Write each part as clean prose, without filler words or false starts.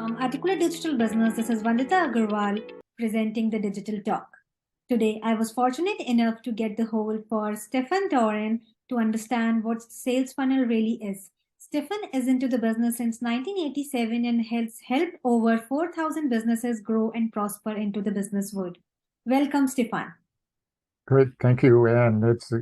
From Articulate Digital Business, this is Vandita Agarwal presenting the Digital Talk. Today, I was fortunate enough to get the hold for Stefan Doran to understand what sales funnel really is. Stefan is into the business since 1987 and has helped over 4,000 businesses grow and prosper into the business world. Welcome, Stefan. Great, thank you, and it's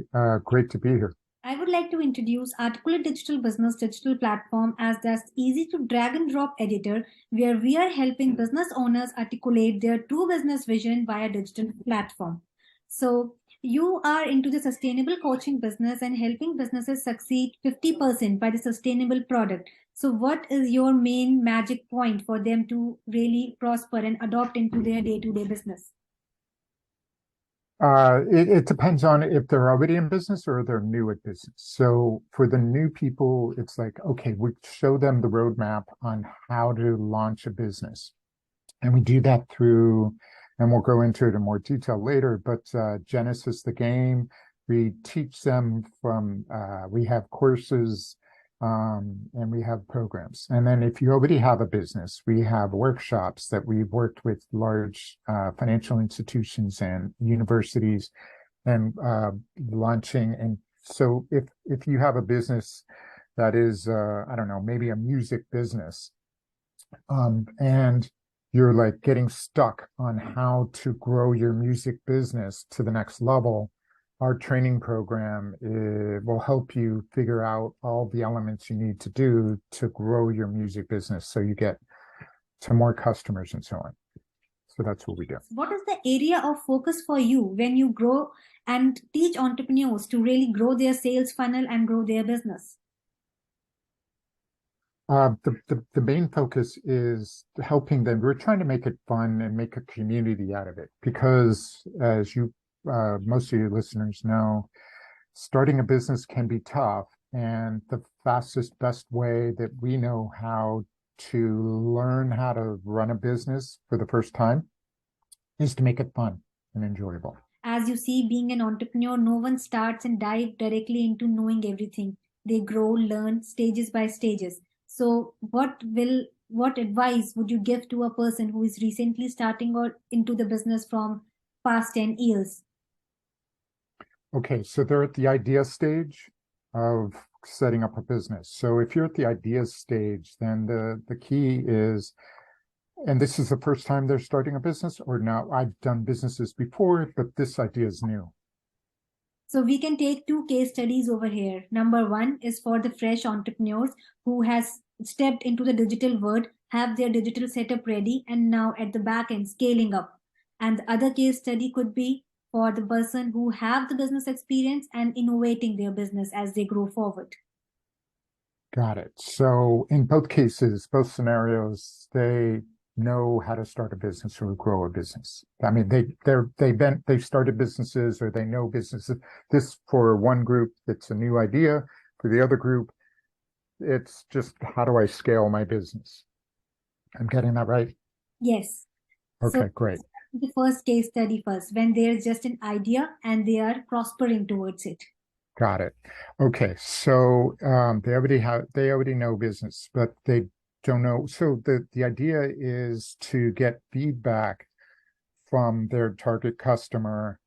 great to be here. I would like to introduce Articulate Digital Business digital platform as this easy to drag and drop editor where we are helping business owners articulate their true business vision via digital platform. So you are into the sustainable coaching business and helping businesses succeed 50% by the sustainable product. So what is your main magic point for them to really prosper and adopt into their day-to-day business? It depends on if they're already in business or they're new at business. So for the new people, it's like, okay, we show them the roadmap on how to launch a business. And we do that through, and we'll go into it in more detail later, but Genesis the game, we teach them from, we have courses, and we have programs. And then if you already have a business, we have workshops that we've worked with large financial institutions and universities and launching. And so if you have a business that is, I don't know, maybe a music business, and you're like getting stuck on how to grow your music business to the next level, our training program will help you figure out all the elements you need to do to grow your music business so you get to more customers and so on. So that's what we do. What is the area of focus for you when you grow and teach entrepreneurs to really grow their sales funnel and grow their business? The main focus is helping them. We're trying to make it fun and make a community out of it because, as you most of your listeners know, starting a business can be tough. And the fastest, best way that we know how to learn how to run a business for the first time is to make it fun and enjoyable. As you see, being an entrepreneur, no one starts and dive directly into knowing everything. They grow, learn stages by stages. So what advice would you give to a person who is recently starting or into the business from past 10 years? Okay, so they're at the idea stage of setting up a business. So if you're at the idea stage, then the key is, and this is the first time they're starting a business, or now I've done businesses before, but this idea is new. So we can take two case studies over here. Number one is for the fresh entrepreneurs who has stepped into the digital world, have their digital setup ready, and now at the back end scaling up. And the other case study could be for the person who have the business experience and innovating their business as they grow forward. Got it. So in both cases, both scenarios, they know how to start a business or grow a business. I mean, they've started businesses or they know businesses. This for one group, it's a new idea. For the other group, it's just how do I scale my business? I'm getting that right? Yes. Okay, so, great. The first case study first, when there's just an idea and they are prospering towards it. Got it. Okay, so they already know business, but they don't know. So the idea is to get feedback from their target customer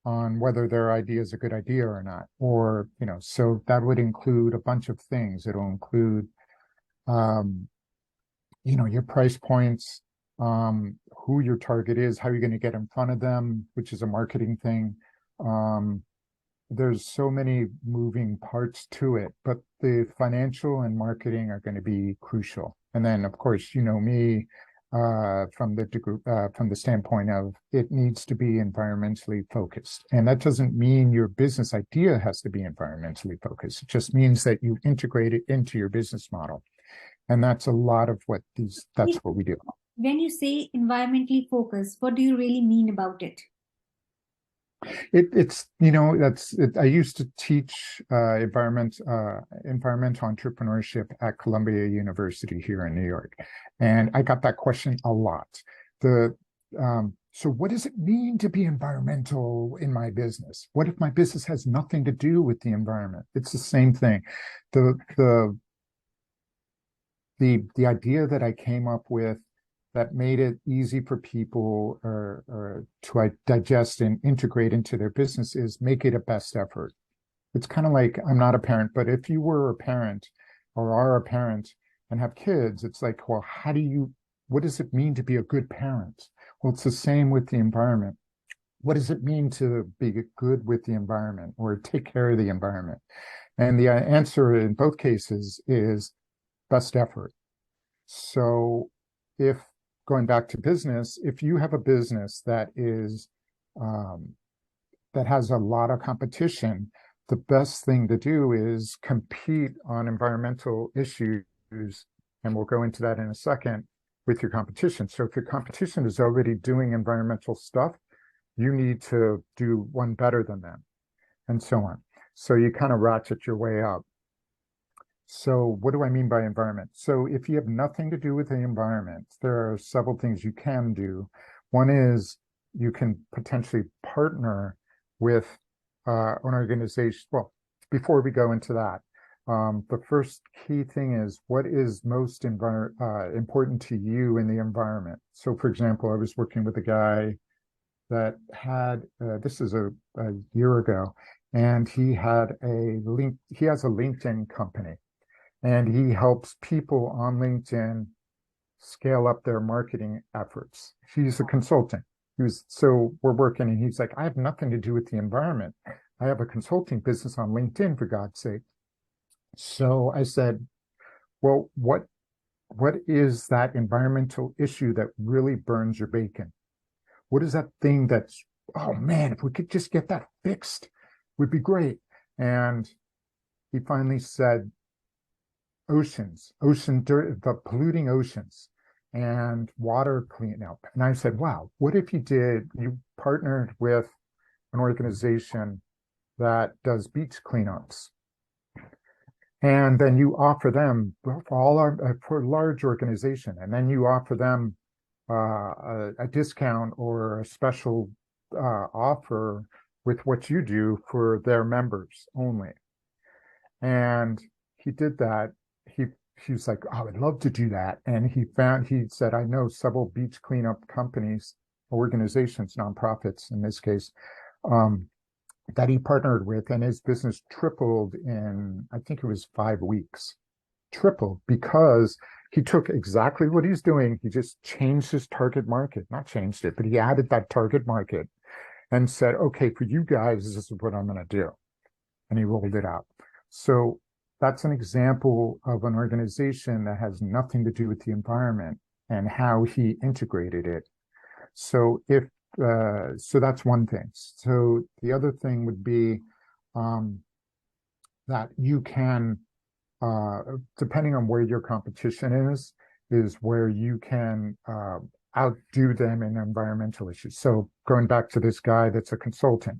on whether their idea is a good idea or not. Or, so that would include a bunch of things. It'll include, your price points, who your target is, how you're going to get in front of them, which is a marketing thing. There's so many moving parts to it, but the financial and marketing are going to be crucial. And then, of course, me from the standpoint of it needs to be environmentally focused. And that doesn't mean your business idea has to be environmentally focused. It just means that you integrate it into your business model. And that's a lot of that's what we do. When you say environmentally focused, what do you really mean about it? I used to teach environmental entrepreneurship at Columbia University here in New York, and I got that question a lot. So what does it mean to be environmental in my business? What if my business has nothing to do with the environment? It's the same thing. The the idea that I came up with that made it easy for people or to digest and integrate into their business is make it a best effort. It's kind of like I'm not a parent, but if you were a parent or are a parent and have kids, it's like, well, what does it mean to be a good parent? Well, it's the same with the environment. What does it mean to be good with the environment or take care of the environment? And the answer in both cases is best effort. So if going back to business, if you have a business um, that has a lot of competition, the best thing to do is compete on environmental issues, and we'll go into that in a second with your competition. So if your competition is already doing environmental stuff, you need to do one better than them, and so on. So you kind of ratchet your way up. So what do I mean by environment? So if you have nothing to do with the environment, there are several things you can do. One is you can potentially partner with an organization. Well, before we go into that, the first key thing is what is most important to you in the environment. So for example, I was working with a guy that had, this is a year ago, and he has a LinkedIn company, and he helps people on LinkedIn scale up their marketing efforts. He's a consultant. So we're working, and he's like, I have nothing to do with the environment. I have a consulting business on LinkedIn, for God's sake. So I said, well, what is that environmental issue that really burns your bacon? What is that thing that's, oh man, if we could just get that fixed, would be great. And he finally said, the polluting oceans and water cleanup. And I said, wow, what if you partnered with an organization that does beach cleanups? And then you offer them for a large organization, and then you offer them a discount or a special offer with what you do for their members only. And he did that. He was like, oh, I would love to do that. And he said, I know several beach cleanup companies, organizations, nonprofits in this case, that he partnered with, and his business tripled in, I think it was 5 weeks, tripled, because he took exactly what he's doing. He just changed his target market, not changed it, but he added that target market and said, okay, for you guys, this is what I'm going to do. And he rolled it out. So that's an example of an organization that has nothing to do with the environment and how he integrated it. So so that's one thing. So the other thing would be that you can, depending on where your competition is where you can outdo them in environmental issues. So going back to this guy that's a consultant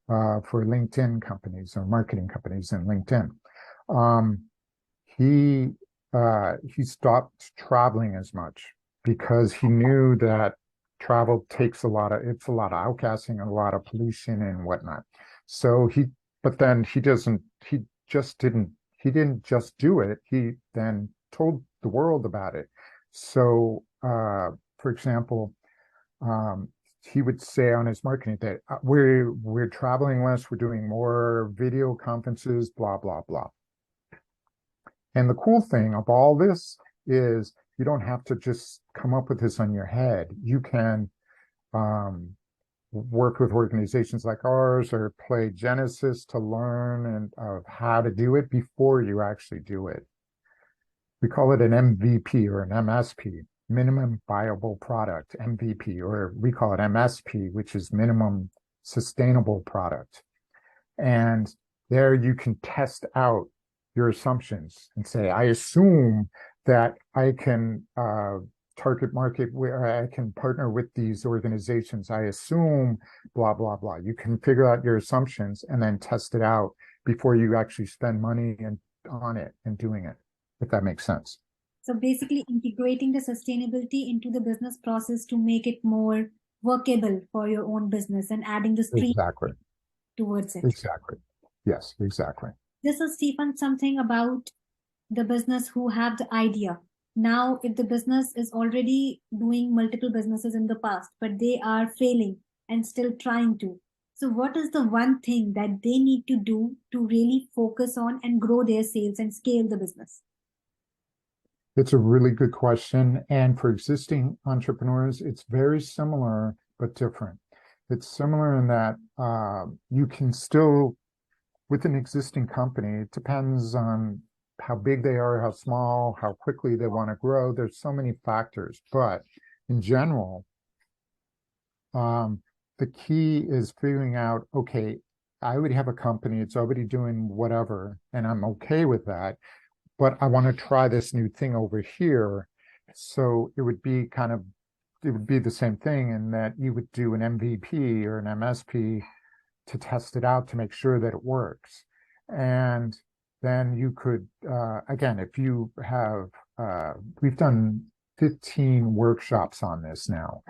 for LinkedIn companies or marketing companies in LinkedIn, he stopped traveling as much because he knew that travel takes it's a lot of outgassing and a lot of pollution and whatnot. So but then he didn't just do it. He then told the world about it. So, for example, he would say on his marketing that we're traveling less, we're doing more video conferences, blah, blah, blah. And the cool thing of all this is you don't have to just come up with this on your head. You can work with organizations like ours or play Genesis to learn of how to do it before you actually do it. We call it an MVP or an MSP, minimum viable product, MVP, or we call it MSP, which is minimum sustainable product. And there you can test out your assumptions and say, I assume that I can target market where I can partner with these organizations. I assume blah, blah, blah. You can figure out your assumptions and then test it out before you actually spend money on it and doing it, if that makes sense. So basically integrating the sustainability into the business process to make it more workable for your own business and adding the stream Exactly. towards it. Exactly. Yes, exactly. This is, Stephen, something about the business who have the idea. Now, if the business is already doing multiple businesses in the past, but they are failing and still trying to. So, what is the one thing that they need to do to really focus on and grow their sales and scale the business? It's a really good question. And for existing entrepreneurs, it's very similar but different. It's similar in that you can still, with an existing company, it depends on how big they are, how small, how quickly they want to grow. There's so many factors. But in general, the key is figuring out, okay, I already have a company, it's already doing whatever, and I'm okay with that, but I want to try this new thing over here. So it would be it would be the same thing in that you would do an MVP or an MSP to test it out to make sure that it works. And then you could, again, if you have, we've done 15 workshops on this now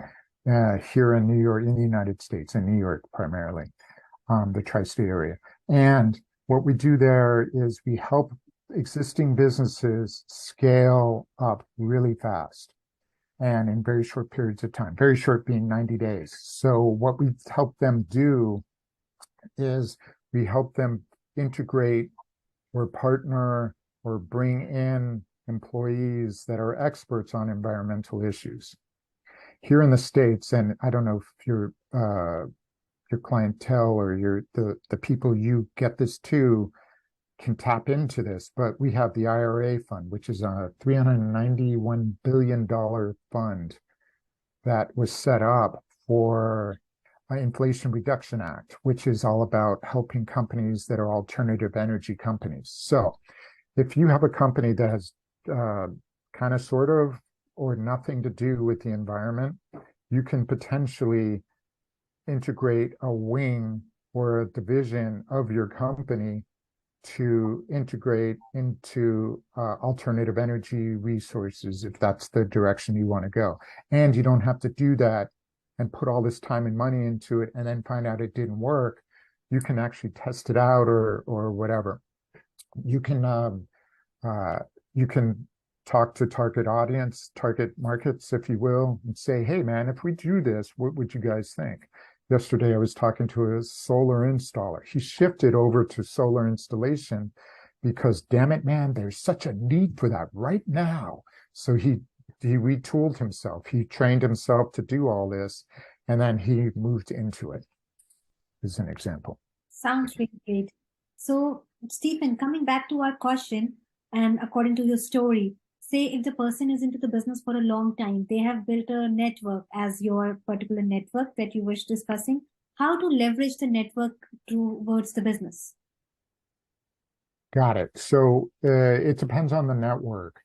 here in New York, in the United States, in New York primarily, the tri-state area. And what we do there is we help existing businesses scale up really fast and in very short periods of time, very short being 90 days. So what we help them do is we help them integrate or partner or bring in employees that are experts on environmental issues. Here in the States, and I don't know if your clientele or the people you get this to can tap into this, but we have the IRA fund, which is a $391 billion fund that was set up for Inflation Reduction Act, which is all about helping companies that are alternative energy companies. So if you have a company that has kind of sort of or nothing to do with the environment, you can potentially integrate a wing or a division of your company to integrate into alternative energy resources if that's the direction you want to go. And you don't have to do that and put all this time and money into it and then find out it didn't work. You can actually test it out or whatever. You can you can talk to target audience, target markets, if you will, and say, hey man, if we do this, what would you guys think? Yesterday, I was talking to a solar installer. He shifted over to solar installation because, damn it, man, there's such a need for that right now. So he retooled himself. He trained himself to do all this, and then he moved into it, as an example. Sounds really great. So, Stephen, coming back to our question, and according to your story, say if the person is into the business for a long time, they have built a network as your particular network that you wish discussing, how to leverage the network towards the business? Got it. So it depends on the network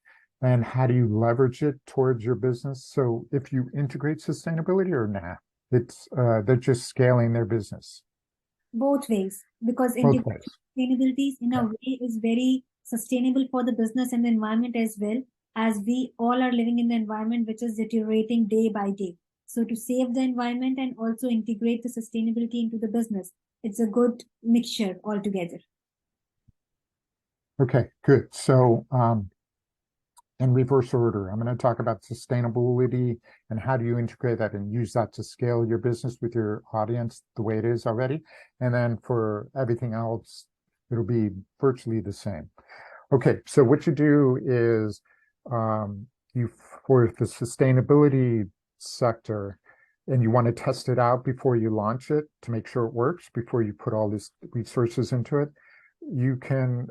and how do you leverage it towards your business. So if you integrate sustainability or nah, it's they're just scaling their business. Both ways, because Both ways. sustainability in a Yeah. way is very sustainable for the business and the environment as well, as we all are living in the environment which is deteriorating day by day. So to save the environment and also integrate the sustainability into the business, it's a good mixture altogether. Okay, good. So in reverse order, I'm going to talk about sustainability and how do you integrate that and use that to scale your business with your audience the way it is already. And then for everything else, it'll be virtually the same. Okay, so what you do is you for the sustainability sector, and you want to test it out before you launch it to make sure it works before you put all these resources into it. You can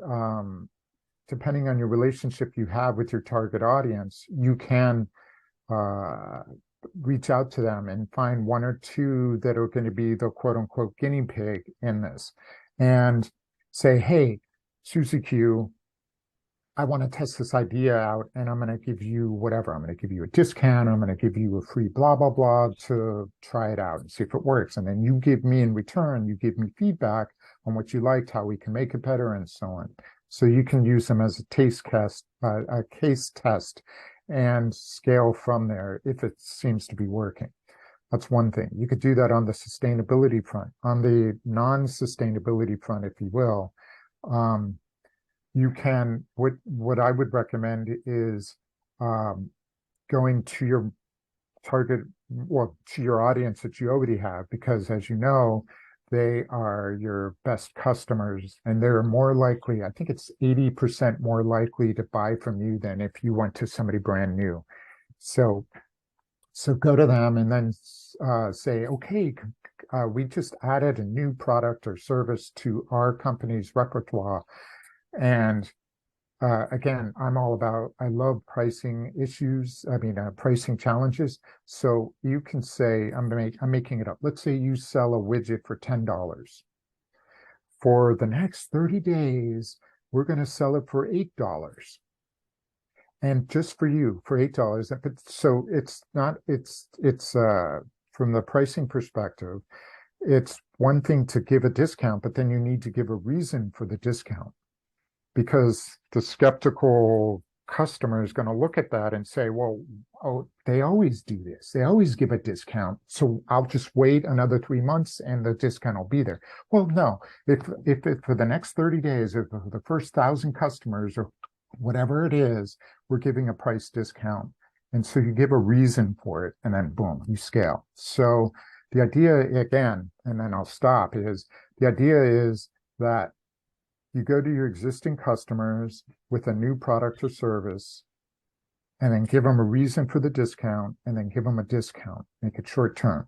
depending on your relationship you have with your target audience, you can reach out to them and find one or two that are going to be the quote unquote guinea pig in this and say, hey, Susie Q, I want to test this idea out and I'm going to give you whatever. I'm going to give you a discount. I'm going to give you a free blah, blah, blah to try it out and see if it works. And then you give me in return, you give me feedback on what you liked, how we can make it better and so on. So you can use them as a case test and scale from there if it seems to be working. That's one thing. You could do that on the sustainability front. On the non-sustainability front, if you will, you can, what I would recommend is going to your target, well, to your audience that you already have, because as you know, they are your best customers and they're more likely, I think it's 80% more likely to buy from you than if you went to somebody brand new. So, so go to them and then say, okay, we just added a new product or service to our company's repertoire. And again, I'm all about, I love pricing issues, pricing challenges. So you can say, I'm making it up. Let's say you sell a widget for $10. For the next 30 days, we're going to sell it for $8. And just for you, for $8. So it's not, it's from the pricing perspective, it's one thing to give a discount, but then you need to give a reason for the discount, because the skeptical customer is going to look at that and say, well, oh, they always do this. They always give a discount. So I'll just wait another 3 months and the discount will be there. Well, no, if for the next 30 days, if the first 1,000 customers or whatever it is, we're giving a price discount. And so you give a reason for it and then boom, you scale. So the idea again, and then I'll stop, is the idea is that you go to your existing customers with a new product or service and then give them a reason for the discount and then give them a discount, make it short term.